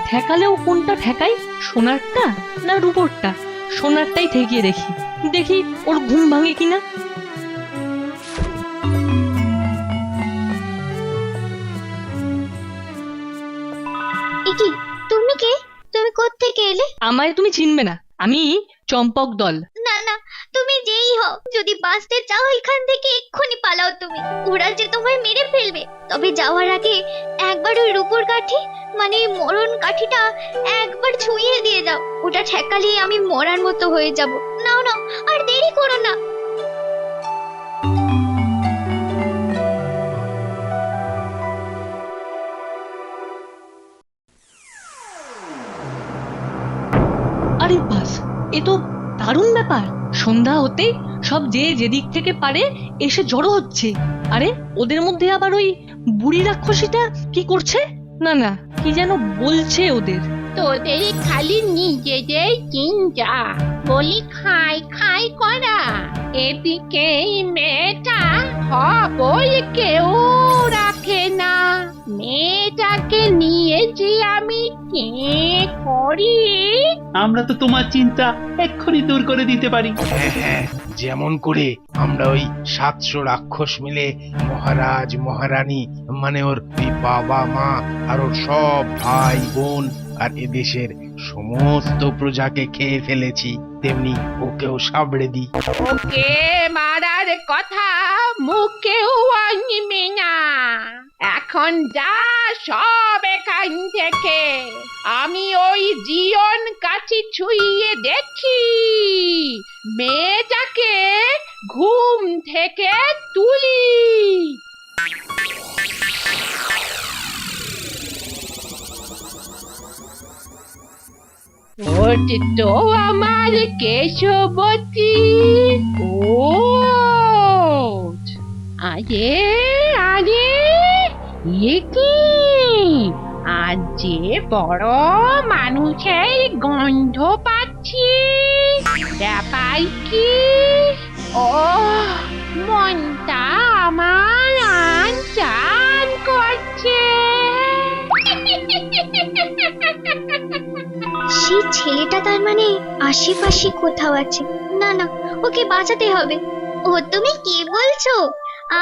ঠেকালেও কোনটা ঠেকাই, সোনারটা না রূপোরটা? সোনারটাই ঠেকিয়ে দেখি, দেখি ওর ঘুম ভাঙে কিনা। কি তুমি কে? তুমি কোত্থেকে এলে? আমায় তুমি চিনবে না, আমি চম্পক দল। না না, তুমি যেই হও, যদি বাঁচতে চাও এখান থেকে এক্ষুনি পালাও। তুমি, ওরা যে তোমায় মেরে ফেলবে। তবে যাওয়ার আগে একবার ওই রূপোর কাঠি, মানে মরণ কাঠিটা একবার ছুঁয়ে দিয়ে যাও। ওটা ঠেকালেই আমি মরার মতো হয়ে যাব। নাও নাও, আর দেরি করো না। আরে বাস, এ তো দারুণ ব্যাপার। সন্ধ্যা হতেই সব যে যেদিক থেকে পারে এসে জড়ো হচ্ছে। আরে ওদের মধ্যে আবার ওই বুড়ি রাক্ষসীটা কি করছে? না না, কি যেন বলছে ওদের। তোদের খালি নিজেদের চিন্তা, বলি খাই খাই করা। এদিকে মেয়েটা খবর কেউ রাখে না। মেয়েটাকে নিয়ে যে আমি কে করি? আমরা তো তোমার চিন্তা এক্ষুনি দূর করে দিতে পারি। হ্যাঁ, যেমন করে আমরা ওই 700 রাক্ষস মিলে মহারাজ মহারানী মানে ওর ওই বাবা মা আর ওর সব ভাই বোন আর এদেশের সমস্ত প্রজাকে খেয়ে ফেলেছি, তেমনি ওকেও সাবড়ে দিই। ওকে মারার কথা মুখেও আনবে না। এখন যা সব এখান থেকে। আমি ওই জীবন কাছে ছুঁয়ে দেখি মেয়েটাকে ঘুম থেকে তুলি। ওটা তো আমার কেশবতী। ও আরে আরে এ কি? আজ যে বড় মানুষের গন্ধ পাচ্ছি। ব্যাপার কি? ও মনটা আমার আনচান করছে। সেই ছেলেটা তার মানে আশেপাশে কোথাও আছে। না না, ওকে বাঁচাতে হবে। ও তুমি কি বলছো?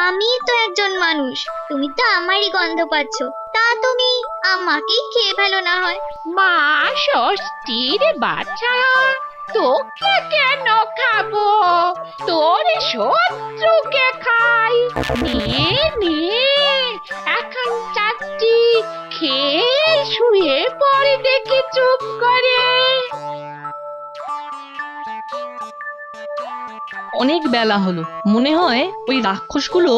আমি তো একজন মানুষ, তুমি তো আমারই গন্ধ পাচ্ছ। তা তুমি আমাকেই খেয়ে ফেলো না হয়। মা ষষ্ঠীর বাচ্চা, তোকে কেন খাবো? তোর শত্রুকে খাই। নে নে, এখন চাচ্ছি খেয়ে শুয়ে পড়ে দেখি চুপ করে। অনেক বেলা হলো, মনে হয় ওই রাক্ষসগুলো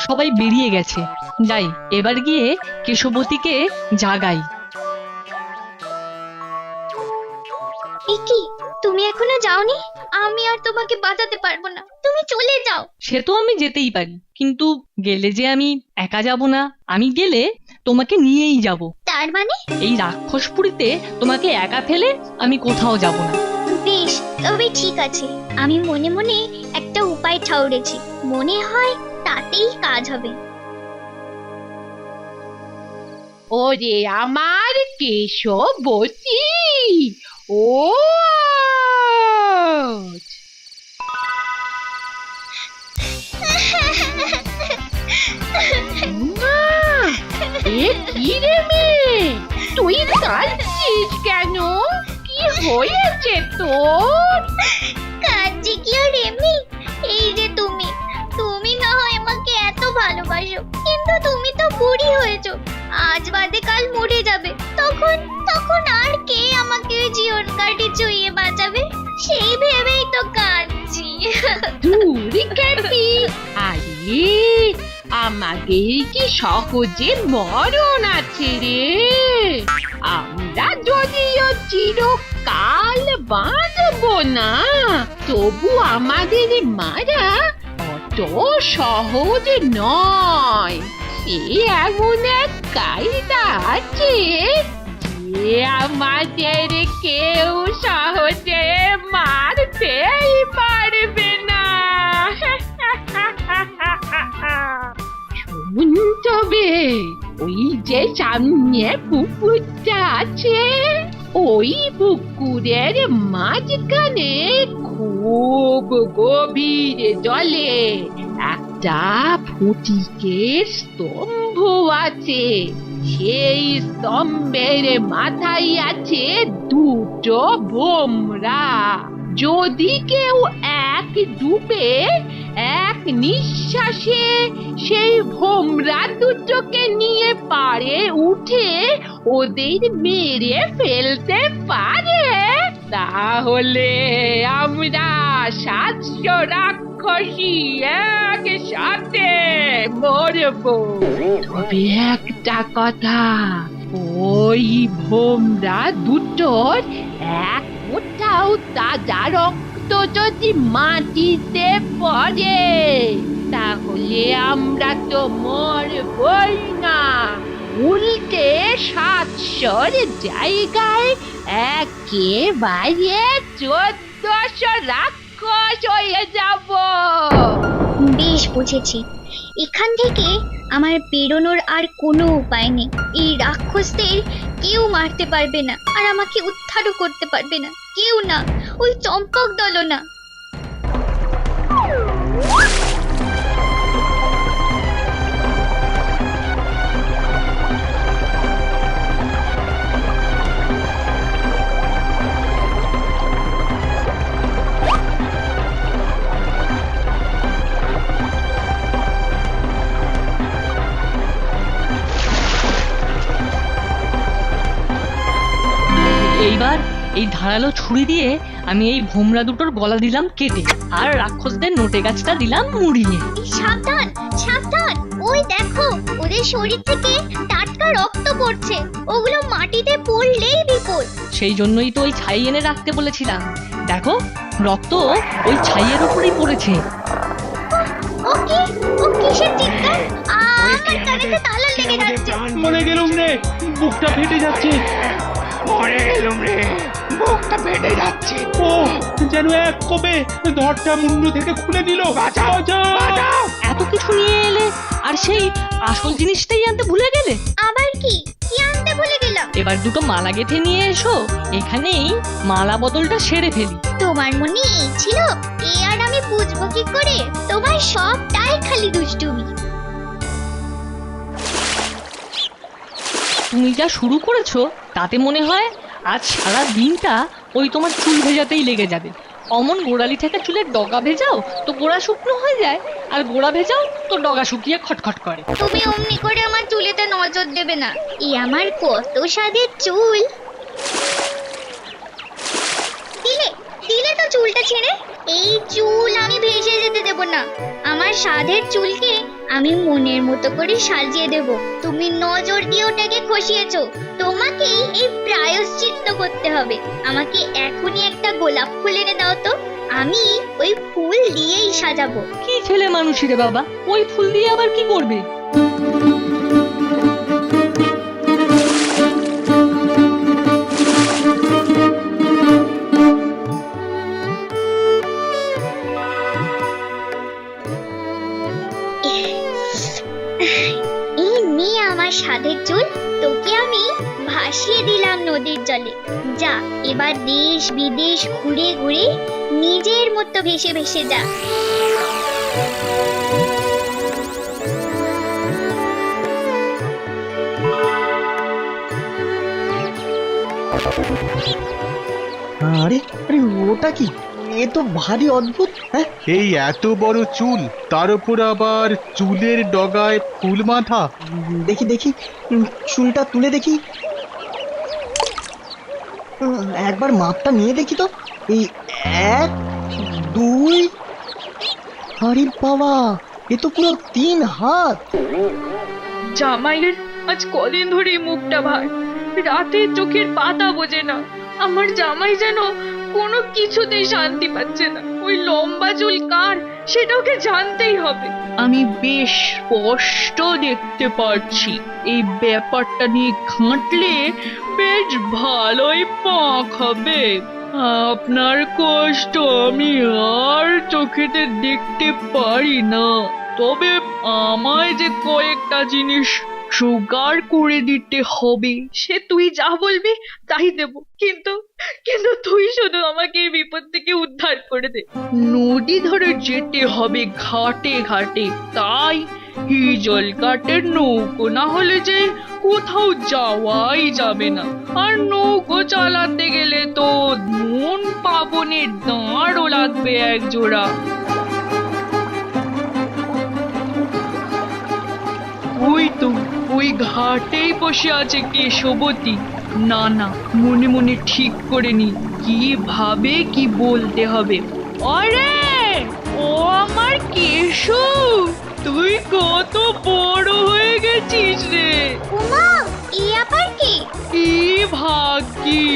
সবাই বেরিয়ে গেছে। যাই, এবার গিয়ে কেশবতীকে জাগাই। এ কি, তুমি এখনো যাওনি? আমি আর তোমাকে বাঁচাতে পারবো না, তুমি চলে যাও। সে তো আমি যেতেই পারি, কিন্তু গেলে যে আমি একা যাব না। আমি গেলে তোমাকে নিয়েই যাব। তার মানে? এই রাক্ষসপুরীতে তোমাকে একা ফেলে আমি কোথাও যাব না। বেশ, তবে ঠিক আছে। আমি মনে মনে একটা উপায় ঠাউরেছি, মনে হয় তাতেই কাজ হবে। ওরে আমার কেশবতী, ও মা, এ কি রে মেয়ে, তুই কাঁদছিস কেন? কি হয়েছে তোর? কাজে কি আর এমনি? এই যে তুমি তুমি না হয় আমাকে এত ভালোবাসো, কিন্তু তুমি তো বুড়ি হয়েছো। আজ বাদে কাল মরে যাবে। তখন তখন আর কে আমাকে ওই জীবন কাঠি ছুঁয়ে বাঁচাবে? সেই ভেবেই তো কাঁদছি। দূর কেপি, আরে আমাকে কি সহজে মরণ আছে রে? আমরা যদিও চিরকাল বাঁচবো না, তবু আমাদের মারা অত সহজ নয়। সে এমন এক কায়দা আছে যে আমাদের কেউ সহজে মারতেই পারবে না। শুন তবে, ওই যে সামনে পুকুরটা আছে, ওই পুকুরের মাঝখানে খুব গভীর জলে একটা ফটিকের স্তম্ভ আছে। সেই স্তম্ভের মাথায় আছে দুটো ভোমরা। যদি কেউ এক ডুবে এক নিঃশ্বাসে সেই ভোমরা দুটোকে নিয়ে পারে উঠে ওদের মেরে ফেলতে পারে, তাহলে আমরা 700 রাক্ষসী একসাথে মরবো। তবে একটা কথা, ওই ভোমরা দুটোর এক কোথাও তাজা রক্ত যদি মাটিতে পড়ে, তাহলে আমরা তো মরবই না, উল্টে 700-র জায়গায় একেবারে 1400 রাক্ষস হয়ে যাব। বেশ, বুঝেছি। এখান থেকে আমার বেরোনোর আর কোনো উপায় নেই। এই রাক্ষসদের কেউ মারতে পারবে না, আর আমাকে উদ্ধারও করতে পারবে না, কেউ না, ওই চম্পক দলও না। এইবার এই ধারালো ছুরি দিয়ে আমি এই ভোমরা দুটোর গলা দিলাম কেটে, আর রাক্ষসদের নোটে গাছটা দিলাম মুড়িয়ে। সাবধান সাবধান, ওই দেখো ওদের শরীর থেকে টাটকা রক্ত পড়ছে, ওগুলো মাটিতে পড়লেই বিপদ। সেই জন্যই তো ওই ছাই এনে রাখতে বলেছিলাম। দেখো রক্ত ওই ছাইয়ের উপরেই পড়েছে। ও কিসের চিৎকার? আমার কানে তালা লেগে যাচ্ছে। মরে গেলুম রে, বুকটা ফেটে যাচ্ছে। মরে গেলুম রে, বুকটা ফেটে যাচ্ছে। ও যেন এক কোপে ধরটা মুন্ডু থেকে খুলে দিল। বাঁচাও, বাঁচাও। এত কিছু নিয়ে এলে আর সেই আসল জিনিসটাই আনতে ভুলে গেলে। আবার কি কি আনতে ভুলে গেলাম? এবার দুটো মালা গেঁথে নিয়ে এসো, এখানেই মালা বদলটা সেরে ফেলি। তোমার মনে এই ছিল? এ আর আমি বুঝবো কি করে? তোমার সবটাই খালি দুষ্টুমি। তুমি যা শুরু করেছো তাতে মনে হয় আজ সারা দিনটা ওই তোমার চুল ভেজাতেই লেগে যাবে। অমন গোড়ালি থেকে চুলের ডগা ভেজাও তো গোড়া শুকনো হয়ে যায়, আর গোড়া ভেজাও তো ডগা শুকিয়ে খটখট করে। তুমি অমনি করে আমার চুলেতে নজর দেবে না, এই আমার কত স্বাদের চুল। দিলে দিলে তো চুলটা ছেড়ে। এই চুল আমি ভেসে যেতে দেব না, আমার স্বাদের চুলকে আমি মনের মতো করে সাজিয়ে দেব। তুমি নজর দিয়ে ওটাকে খসিয়েছো, তোমাকেই এই প্রায়শ্চিত্ত করতে হবে। আমাকে এখনই একটা গোলাপ ফুল এনে দাও তো, আমি ওই ফুল দিয়েই সাজাবো। কি ছেলে মানুষই রে বাবা, ওই ফুল দিয়ে আবার কি করবে? এই নিয়ে আমার স্বাদের চুল, তোকে আমি ভাসিয়ে দিলাম নদীর জলে। যা এবার দেশ বিদেশ ঘুরে ঘুরে নিজের মতো ভেসে ভেসে যা। আরে আরে ওটা কি? এ তো ভারী অদ্ভুত। হ্যাঁ, এই এত বড় চুল, তার উপর আবার চুলের ডগায় ফুল মাথা। দেখি দেখি, চুলটা তুলে দেখি। একবার মাপটা নিয়ে দেখি তো। এই 1 2, আরে বাবা, এ তো পুরো 3 হাত। জামাইয়ের আজ কদিন ধরে মুখটা ভার, রাতে চোখের পাতা বোঝে না। আমার জামাই যেন কোনো কিছুতেই শান্তি পাচ্ছে না। ওই লম্বা চুল কার সেটা ওকে জানতেই হবে। আমি বেশ স্পষ্ট দেখতে পাচ্ছি, এই ব্যাপারটা নিয়ে ঘাঁটলে বেশ ভালোই পাক হবে। আপনার কষ্ট আমি আর চোখেতে দেখতে পারি না, তবে আমায় যে কয়েকটা জিনিস জোগাড় করে দিতে হবে। সে তুই যা বলবি তাই দেব, কিন্তু কিন্তু তুই শুধু আমাকে এই বিপদ থেকে উদ্ধার করে দে। নদী ধরে যেতে হবে ঘাটে ঘাটে, তাই হিজল কাঠের নৌকো না হলে যে কোথাও যাওয়াই যাবে না। আর নৌকো চালাতে গেলে তো মন পাবনের দাঁড়ও লাগবে এক জোড়া। ওই তো ওই ঘাটেই বসে আছে কেশবতী। না না, মনে মনে ঠিক করে নি কিভাবে কি বলতে হবে। আরে ও আমার কেশু, তুই কত বড় হয়ে গেছিস রে। উমা, এই আবার কি? কি ভাগ্যি!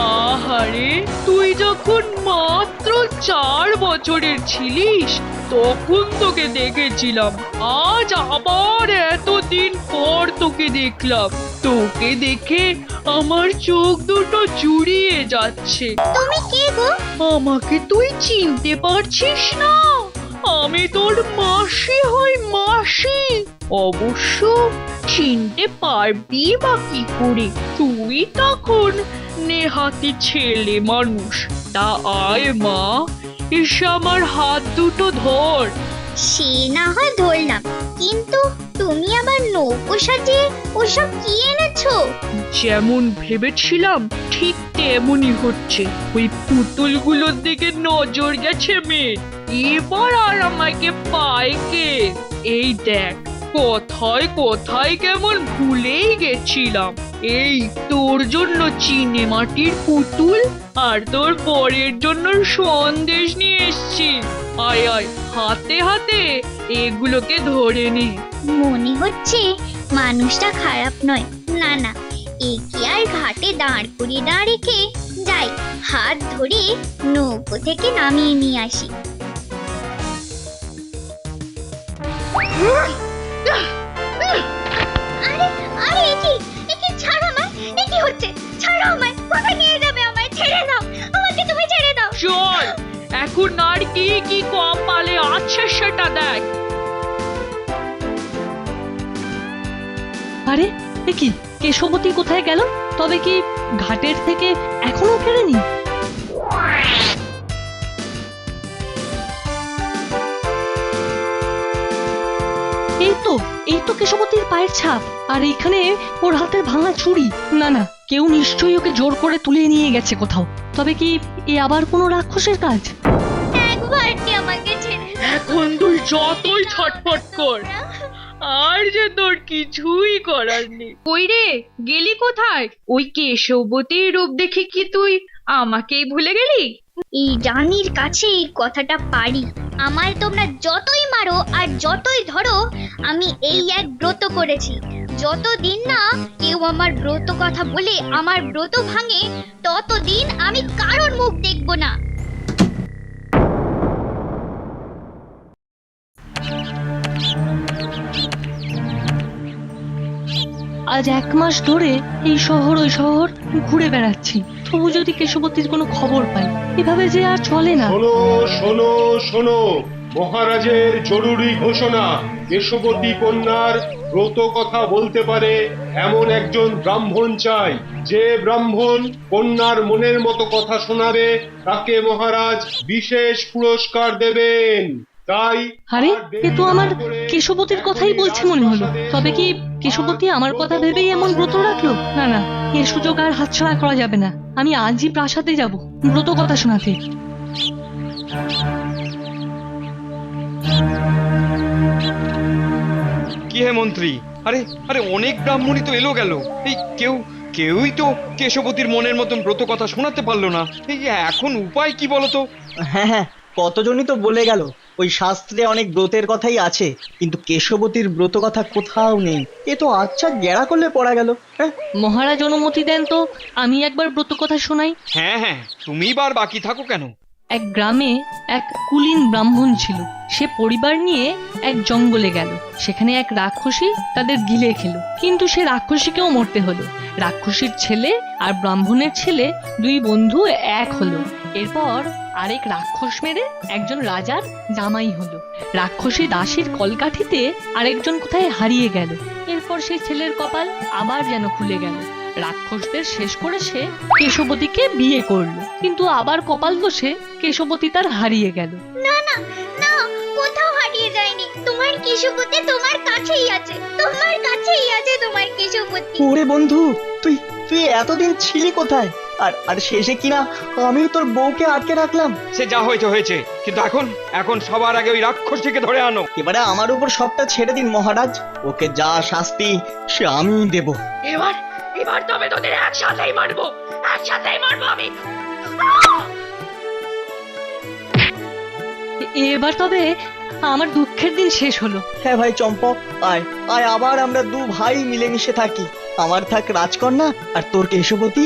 আহারে, তুই যখন মাত্র 4 বছরের ছিলিস তখন তোকে দেখেছিলাম, আজ আবার এতদিন পর তোকে দেখলাম। তোকে দেখে আমার চোখ দুটো জুড়িয়ে যাচ্ছে। তুমি কে গো? আমাকে তুই চিনতে পারছিস না? আমি তোর মাসি হই, মাসি। অবশ্য চিনতে পারবি বা কি করে? তুই তখন নেহাতি ছেলে মানুষ। তা আয় মা, এসে আমার হাত দুটো ধর। সে না হয় ধরলাম, কিন্তু তুমি আবার নৌকো সাজিয়ে ওসব কি এনেছো? যেমন ভেবেছিলাম ঠিক তেমনই হচ্ছে। ওই পুতুলগুলোর দিকে নজর গেছে মেয়ে, এবার আর আমাকে পায় কে? এই দেখ, কোথায় কোথায় কেমন ভুলেই গেছিলাম। এই তোর জন্য চিনে মাটির পুতুল আর তোর বরের জন্য সন্দেশ নিয়ে এসছি। আয় আয়, হাতে হাতে এগুলোকে ধরে নে। মনে হচ্ছে মানুষটা খারাপ নয়। না না, একে আর ঘাটে দাঁড় করিয়ে না রেখে যাই, হাত ধরে নৌকো থেকে নামিয়ে নিয়ে আসি। আরে আরে, একি ছাড়ো আমায়, একি হচ্ছে? ছাড়ো আমায়, কোথায় নিয়ে যাবে আমায়? ছেড়ে দাও আমাকে, তুমি ছেড়ে দাও। চল, এখন আর কি কি কপালে আছে সেটা দেখ। আরে এ কি, কেশবতী কোথায় গেল? তবে কি ঘাটের থেকে এখনো ফেরেনি? এই তো কেশবতীর পায়ের ছাপ, আর এইখানে ওর হাতের ভাঙা ছুরি। না না, কেউ নিশ্চয়ই ওকে জোর করে তুলে নিয়ে গেছে কোথাও। তবে কি এ আবার কোনো রাক্ষসের কাজ? একবার কি আমাকে ছেড়ে দাও। এখন তুই যতই ছটফট কর, আর যে তোর কিছুই করার নেই। ওই রে, গেলি কোথায়? ওই কেশবতীর রূপ দেখে কি তুই আমাকেই ভুলে গেলি? এই রানীর কাছে এই কথাটা পারি। আমায় তোমরা যতই মারো আর যতই ধরো, আমি এই এক ব্রত করেছি। যতদিন না কেউ আমার ব্রত কথা বলে আমার ব্রত ভাঙে, ততদিন আমি কারোর মুখ দেখব না। আজ 1 মাস ধরে এই শহর ওই শহর ঘুরে বেড়াচ্ছি, তবু যদি কেশবতীর কোনো খবর পাই, এভাবে যে আর চলে না। শোনো শোনো শোনো, মহারাজের জরুরি ঘোষণা। কেশবতী কন্যার ব্রত কথা বলতে পারে এমন একজন ব্রাহ্মণ চাই। যে ব্রাহ্মণ কন্যার মনের মতো কথা শোনাবে, তাকে মহারাজ বিশেষ পুরস্কার দেবেন। তাই আরে এ তো আমার কেশবতীর কথাই বলছে মনে হলো। তবে কি কেশবতী আমার কথা ভেবেই এমন ব্রত রাখলো? না না, এর সুযোগ আর হাতছাড়া করা যাবে না। আমি আজই প্রাসাদে যাব ব্রত কথা শোনাতে। কি হে মন্ত্রী, আরে আরে, অনেক ব্রাহ্মণই তো এলো গেল, এই কেউই তো কেশবতীর মনের মতন ব্রত কথা শোনাতে পারলো না। এই এখন উপায় কি বলতো? হ্যাঁ হ্যাঁ, কতজনই তো বলে গেল ওই শাস্ত্রে অনেক ব্রতের কথাই আছে, কিন্তু কেশবতীর ব্রত কথা কোথাও নেই। এ তো আচ্ছা গেড়া করলে পড়া গেল। হ্যাঁ, মহারাজ অনুমতি দেন তো আমি একবার ব্রত কথা শোনাই। হ্যাঁ হ্যাঁ, তুমি বার বাকি থাকো কেন? এক গ্রামে এক কুলীন ব্রাহ্মণ ছিল। সে পরিবার নিয়ে এক জঙ্গলে গেল। সেখানে এক রাক্ষসী তাদের গিলে খেলো, কিন্তু সে রাক্ষসীকেও মরতে হলো। রাক্ষসীর ছেলে আর ব্রাহ্মণের ছেলে 2 বন্ধু এক হলো। এরপর আরেক রাক্ষস মেরে একজন রাজার জামাই হলো। রাক্ষসী দাসীর কলকাঠিতে আরেকজন কোথায় হারিয়ে গেল। এরপর সেই ছেলের কপাল আবার যেন খুলে গেল। রাক্ষসদের শেষ করে সে কেশবতীকে বিয়ে করলো, কিন্তু আবার কপাল দোষে কেশবতী তার হারিয়ে গেল। না না না, কোথাও হারিয়ে যায়নি। তোমার কেশবতী তোমার কাছেই আছে, তোমার কাছেই আছে তোমার কেশবতী। ওরে বন্ধু, তুই এতদিন ছিলি কোথায়? আর শেষে কিনা আমি তোর বউকে আটকে রাখলাম। সে যা হয়েছে হয়েছে, কিন্তু এখন সবার আগে ওই রাক্ষসীকে ধরে আনো। এবারে আমার উপর সবটা ছেড়ে দিন মহারাজ, ওকে যা শাস্তি সে আমি দেব। এবার তবে তোদের একসাথেই মারবো আমি। এবার তবে আমার দুঃখের দিন শেষ হলো। হ্যাঁ ভাই চম্পক, আয় আয়, আবার আমরা 2 ভাই মিলেমিশে থাকি। আমার থাক রাজকন্যা আর তোর কেশবতী।